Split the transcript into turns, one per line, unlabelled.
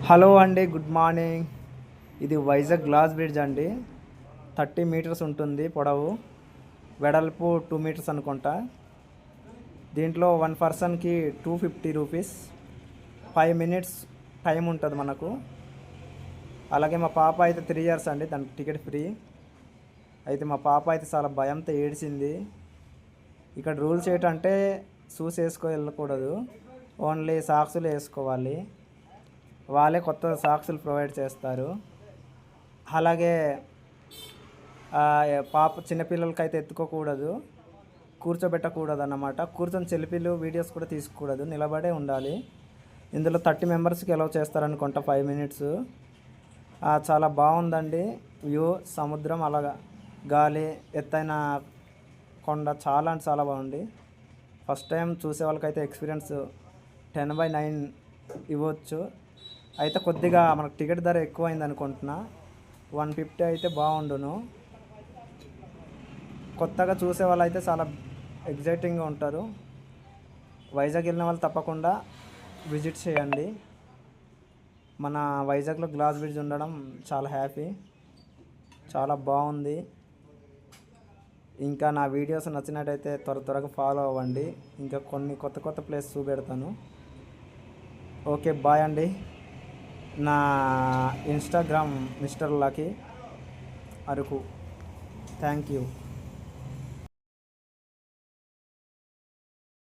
Hello అండి, good morning. ఇది Vizag glass bridge అండి. 30 మీటర్స్ ఉంటుంది పొడవు, వెడల్పు 2 మీటర్స్ అనుకుంటా. దీంట్లో 1 పర్సన్కి 250 రూపీస్, 5 మినిట్స్ టైం ఉంటుంది మనకు. అలాగే మా పాప అయితే 3 ఇయర్స్ అండి, దానికి టికెట్ ఫ్రీ. అయితే మా పాప అయితే చాలా భయంతో ఏడిచింది. ఇక్కడ రూల్స్ ఏంటంటే షూస్ వెళ్ళకూడదు, ఓన్లీ సాక్సులు వేసుకోవాలి. వాళ్ళే కొత్త సాక్సులు ప్రొవైడ్ చేస్తారు. అలాగే పాప చిన్నపిల్లలకి అయితే ఎత్తుకోకూడదు, కూర్చోబెట్టకూడదు అన్నమాట. కూర్చొని సెల్ఫీలు వీడియోస్ కూడా తీసుకోకూడదు, నిలబడే ఉండాలి. ఇందులో 30 మెంబర్స్కి అలౌ చేస్తారనుకుంటా, 5 మినిట్స్. చాలా బాగుందండి వ్యూ, సముద్రం, అలాగా గాలి, ఎత్తైన కొండ, చాలా అంటే చాలా బాగుంది. ఫస్ట్ టైం చూసే వాళ్ళకైతే ఎక్స్పీరియన్స్ 10/9 ఇవ్వచ్చు. అయితే కొద్దిగా మనకు టికెట్ ధర ఎక్కువైంది అనుకుంటున్నా, 150 అయితే బాగుండును. కొత్తగా చూసే వాళ్ళు అయితే చాలా ఎగ్జైటింగ్గా ఉంటారు. వైజాగ్ వెళ్ళిన వాళ్ళు తప్పకుండా విజిట్ చేయండి. మన వైజాగ్లో గ్లాస్ బ్రిడ్జ్ ఉండడం చాలా హ్యాపీ, చాలా బాగుంది. ఇంకా నా వీడియోస్ నచ్చినట్టయితే త్వరగా ఫాలో అవ్వండి. ఇంకా కొన్ని కొత్త ప్లేస్ చూపెడతాను. ఓకే, బాయ్ అండి. నా Instagram mister lucky Araku. Thank you.